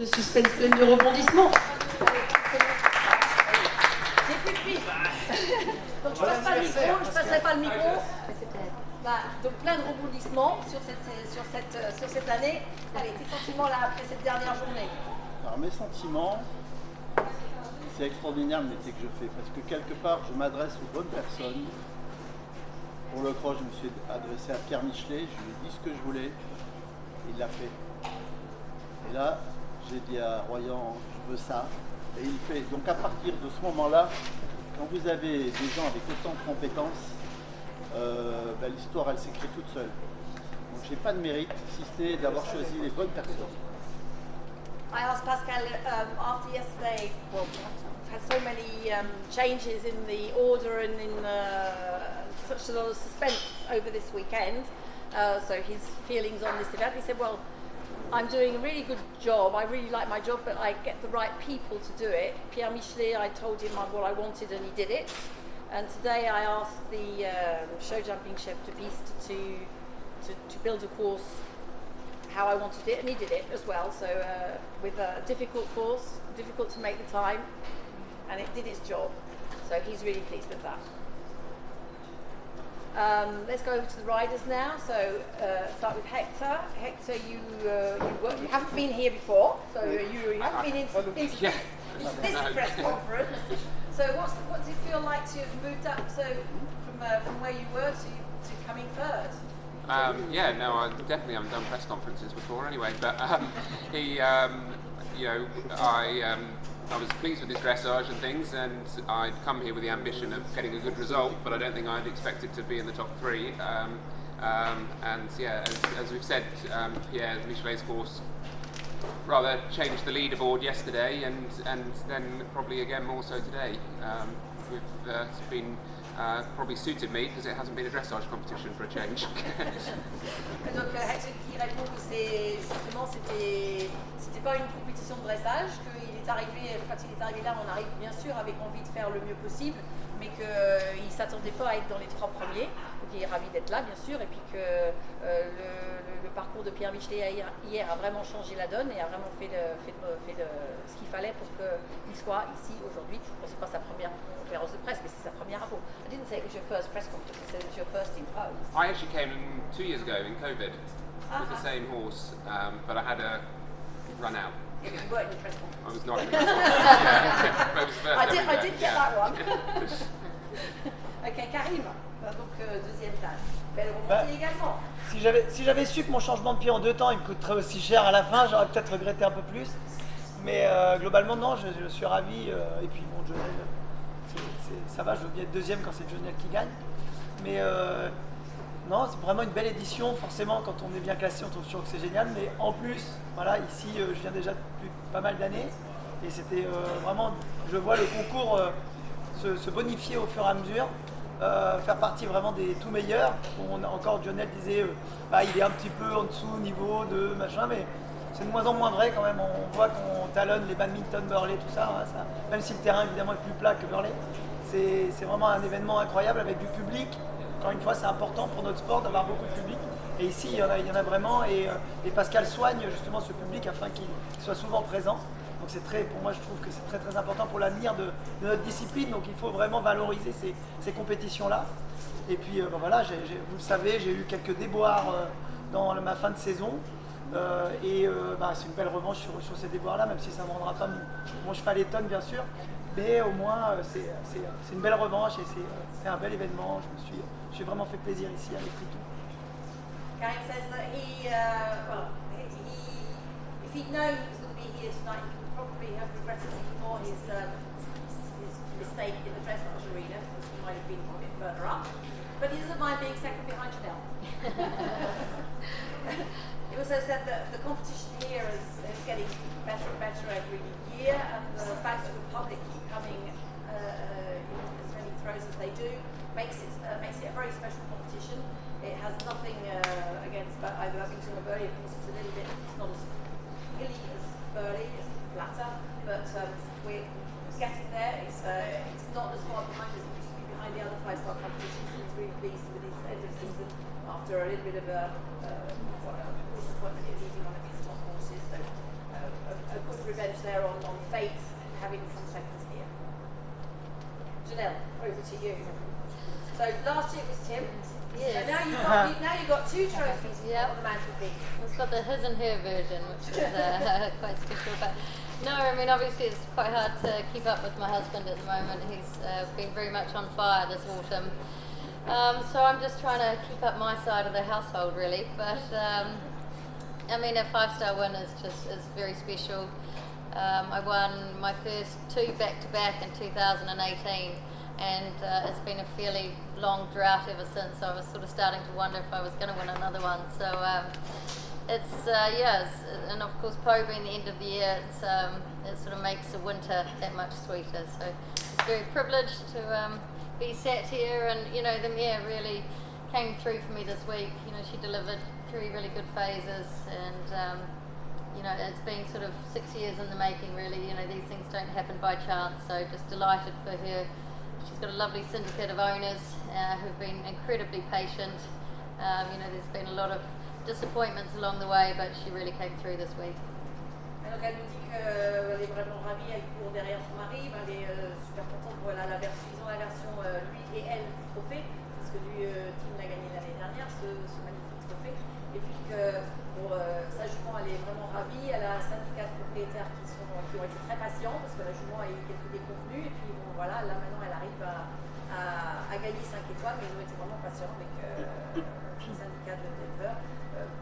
De suspense plein de rebondissements. J'ai plus de pile. Donc je passe pas le micro, je passerai pas le micro. Donc plein de rebondissements sur cette année. Allez, tes sentiments là après cette dernière journée. Alors mes sentiments, c'est extraordinaire le métier que je fais parce que quelque part je m'adresse aux bonnes personnes. Pour le cross, je me suis adressé à Pierre Michelet, je lui ai dit ce que je voulais, il l'a fait. Et là, j'ai dit à Royan, je veux ça, et il fait. Donc à partir de ce moment-là, quand vous avez des gens avec autant de compétences, l'histoire elle s'écrit toute seule. Donc j'ai pas de mérite si c'était d'avoir choisi les bonnes personnes. I asked Pascal after yesterday, well, we've had so many changes in the order and in such a lot of suspense over this weekend, so his feelings on this event. He said, well, I'm doing a really good job, I really like my job, but I get the right people to do it. Pierre Michelet, I told him what I wanted and he did it. And today I asked the show jumping chef de piste to build a course how I wanted it, and he did it as well. So with a difficult course, difficult to make the time, and it did its job. So he's really pleased with that. Let's go over to the riders now. So start with Hector. Hector, you haven't been here before, so you haven't been into this press conference. So what does it feel like to have moved up from where you were to coming third? I definitely haven't done press conferences before anyway, but I was pleased with his dressage and things, and I'd come here with the ambition of getting a good result, but I don't think I'd expected to be in the top three. As we've said, Pierre Michelet's course rather changed the leaderboard yesterday, and then probably again more so today. It's been probably suited me because it hasn't been a dressage competition for a change. Donc Hector qui répond que c'était pas une compétition de dressage, qu'il est arrivé, quand il est arrivé là, on arrive bien sûr avec envie de faire le mieux possible, mais qu'il ne s'attendait pas à être dans les trois premiers. Donc il est ravi d'être là bien sûr, et puis que le parcours de Pierre Michelet hier a vraiment changé la donne et a vraiment fait ce qu'il fallait pour qu'il soit ici aujourd'hui. Bon, c'est pas sa première conférence de presse, mais c'est sa première info. I didn't say it was your first press conference, I said it was your first in post. I actually came 2 years ago in COVID with the same horse, but I had a run out. You weren't in the press conference. I was not in the press conference. I did get that one. Ok, Karim, donc deuxième place. Belle remontée également. Si j'avais su que mon changement de pied en 2 temps il me coûterait aussi cher à la fin, j'aurais peut-être regretté un peu plus. Mais globalement, non, je suis ravi. Et puis bon, Jonel, ça va, je veux bien être deuxième quand c'est Jonel qui gagne. Mais non, c'est vraiment une belle édition. Forcément, quand on est bien classé, on trouve toujours que c'est génial. Mais en plus, voilà, ici, je viens déjà depuis pas mal d'années. Et c'était vraiment, je vois le concours se bonifier au fur et à mesure. Faire partie vraiment des tout meilleurs. Encore Jonel disait il est un petit peu en dessous niveau de machin, mais c'est de moins en moins vrai quand même. On voit qu'on talonne les badminton, Burley, tout ça, même si le terrain évidemment est plus plat que Burley. C'est vraiment un événement incroyable avec du public. Encore une fois, c'est important pour notre sport d'avoir beaucoup de public. Et ici, il y en a vraiment, et Pascal soigne justement ce public afin qu'il soit souvent présent. Donc pour moi, je trouve que c'est très très important pour l'avenir de notre discipline. Donc il faut vraiment valoriser ces compétitions-là. Et puis voilà, vous le savez, j'ai eu quelques déboires dans ma fin de saison. C'est une belle revanche sur ces déboires-là, même si ça ne me rendra pas mon cheval étonne bien sûr. Mais au moins, c'est une belle revanche et c'est un bel événement. Je me suis vraiment fait plaisir ici avec Triton. Karim says that if he'd known he was going to be here tonight, he would probably have regretted even more his mistake in the dressage arena, because he might have been a bit further up. But he doesn't mind being second behind Chanel. He also said that the competition here is getting better and better every year, and the fact that the public keep coming in as many throws as they do makes it a very special competition. It has nothing against either Abington or Burley. Of course, it's not as hilly as Burley, it's flatter, but we're getting there. It's not as far behind as it used to be behind the other 5-star competitions. He's really pleased with his end of season after a little bit of a disappointment in losing one of his top horses. So a good events there on Fate, having some seconds here. Janelle, over to you. So last year it was Tim. Yes. So now you've got 2 trophies on the mantelpiece. It's got the his and her version, which is quite special. But no, I mean, obviously it's quite hard to keep up with my husband at the moment. He's been very much on fire this autumn. So I'm just trying to keep up my side of the household, really. But I mean, a 5-star win is very special. I won my first 2 back-to-back in 2018. And it's been a fairly long drought ever since. I was sort of starting to wonder if I was going to win another one. So and of course Pau being the end of the year, it sort of makes the winter that much sweeter. So it's very privileged to be sat here, and the Mare really came through for me this week. She delivered 3 really good phases, and it's been sort of 6 years in the making, really. These things don't happen by chance. So just delighted for her. She's got a lovely syndicate of owners who've been incredibly patient. There's been a lot of disappointments along the way, but she really came through this week. Donc elle nous dit qu'elle est vraiment ravie, elle court derrière son mari, mais elle est super contente. Voilà, ils ont la version lui et elle du trophée, parce que lui, Tim l'a gagné l'année dernière, ce magnifique trophée. Et puis que sa jument, elle est vraiment ravie. Elle a un syndicat de propriétaires qui ont été très patients, parce que la jument a eu quelques déconvenues. Et puis voilà, là maintenant elle arrive à gagner 5 étoiles, mais ils ont été vraiment patients avec le syndicat de Denver.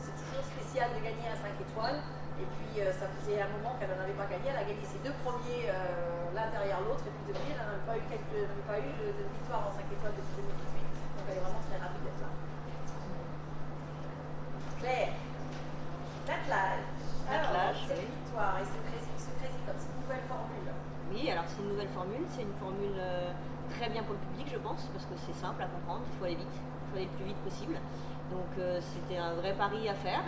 C'est toujours spécial de gagner un 5 étoiles. Et puis ça faisait un moment qu'elle n'en avait pas gagné. Elle a gagné ses 2 premiers l'un derrière l'autre. Et puis depuis, elle n'avait pas eu de victoire en 5 étoiles depuis 2018. Donc elle est vraiment très ravie d'être là. Claire, l'attelage. Alors, c'est une victoire et c'est précis comme c'est une nouvelle formule. Oui, alors c'est une nouvelle formule. C'est une formule très bien pour le public, je pense, parce que c'est simple à comprendre. Il faut aller vite, il faut aller le plus vite possible. Donc c'était un vrai pari à faire.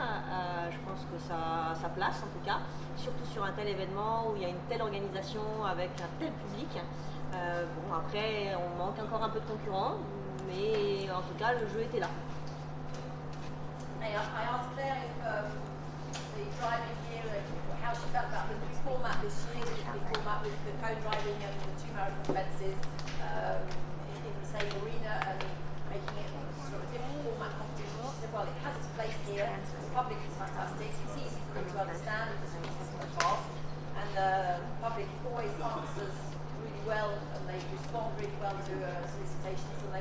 Je pense que ça place en tout cas, surtout sur un tel événement où il y a une telle organisation avec un tel public. Après on manque encore un peu de concurrents, mais en tout cas le jeu était là. I asked Claire if the driving here, how she felt about the new format this year, the format with the co-driving and the 2 marathon fences in the same arena and making it sort of a different format competition. She said, well, it has its place here, the public is fantastic, it's easy for them to understand, it's quite fast, and the public always answers really well and they respond really well to solicitations, and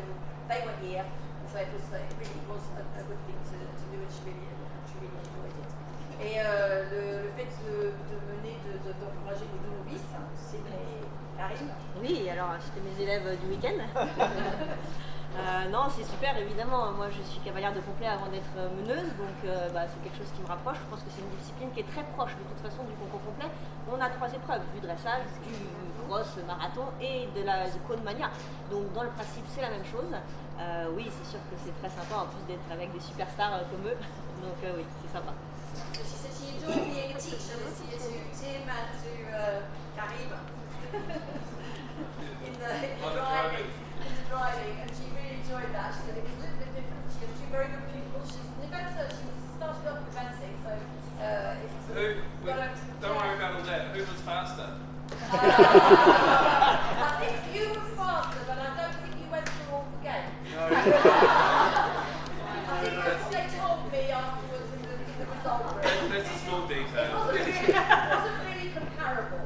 they were here, and so it really was a good thing to do, and she really enjoyed it. Et le fait de mener, d'encourager les 2 novices, c'est Karine. Oui, alors c'était mes élèves du week-end. Non, c'est super, évidemment. Moi, je suis cavalière de complet avant d'être meneuse, donc c'est quelque chose qui me rapproche. Je pense que c'est une discipline qui est très proche de toute façon du concours complet. On a 3 épreuves, du dressage, du cross, marathon et de la cône mania. Donc dans le principe, c'est la même chose. Oui, c'est sûr que c'est très sympa en plus d'être avec des superstars comme eux. Donc oui, c'est sympa. She said she enjoyed being a teacher this year to Tim and to Karim in the driving, and she really enjoyed that. She said it was a little bit different. She has 2 very good pupils. She's an adventure. She started off with fencing, so don't worry about all that. Who was faster? I think you were faster, but I don't think you went through all the games. I think that's what they told me afterwards in the result room. That's a small detail. It wasn't really comparable.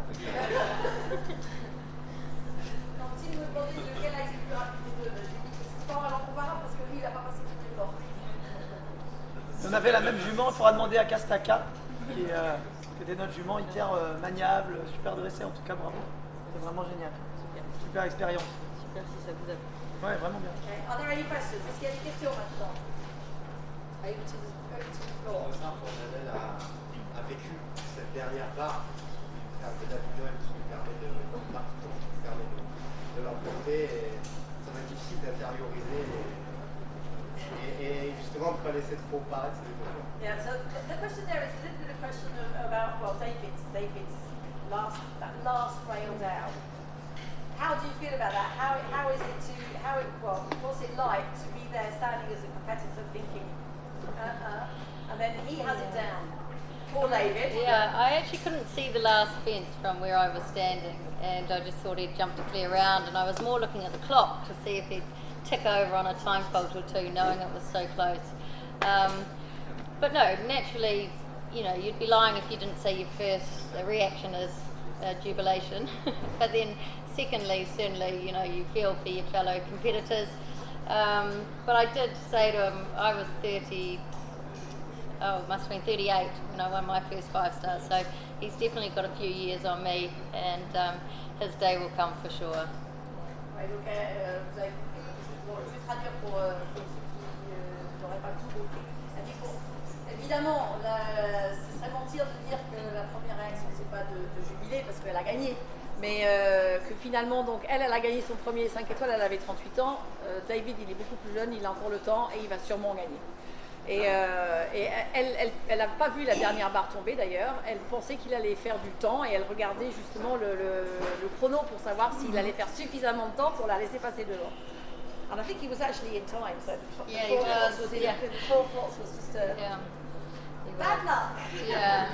Quand Tim me demandait lequel a été plus rapide des 2, je lui ai dit que c'est pas vraiment comparable parce que lui il n'a pas passé toutes les portes. On avait la même jument, il faudra demander à Castaka, qui était notre jument hyper maniable, super dressée, en tout cas bravo. C'était vraiment génial. Super expérience. Super si ça vous a plu. Ouais, vraiment bien. Okay. Are there any questions? Est-ce qu'il y a des questions maintenant? Over to the floor. Par exemple, Janelle a vécu cette dernière barre qui a fait d'Avignon qui lui permet de l'emporter, et ça va être difficile d'intérioriser et justement de ne pas laisser trop paraître ces émotions. Yeah, so the question there is a little bit of question about, well, David's last rail down. How do you feel about that? How is it what's it like to be there standing as a competitor thinking, and then he has it down? Poor David. Yeah, I actually couldn't see the last fence from where I was standing, and I just thought he'd jump to clear around, and I was more looking at the clock to see if he'd tick over on a time fault or two, knowing it was so close. But no, naturally, you know, you'd be lying if you didn't say your first reaction is jubilation. But then secondly, certainly, you know, you feel for your fellow competitors. But I did say to him, I was 30, it must have been 38 when I won my first 5 stars. So he's definitely got a few years on me, and his day will come for sure. Ouais, donc, vous avez, je vais traduire pour ceux qui n'auraient pas tout compris. Elle dit, bon, évidemment, ce serait mentir de dire que la première réaction, c'est pas de jubiler parce qu'elle a gagné. Mais que finalement, donc, elle a gagné son premier 5 étoiles, elle avait 38 ans. David, il est beaucoup plus jeune, il a encore le temps et il va sûrement gagner. Et elle n'a pas vu la dernière barre tomber d'ailleurs. Elle pensait qu'il allait faire du temps et elle regardait justement le chrono pour savoir s'il allait faire suffisamment de temps pour la laisser passer devant. And I think he was actually in time, so the Yeah, he four was. thoughts was in, Yeah. the four thoughts was just Yeah. He bad was. luck. Yeah.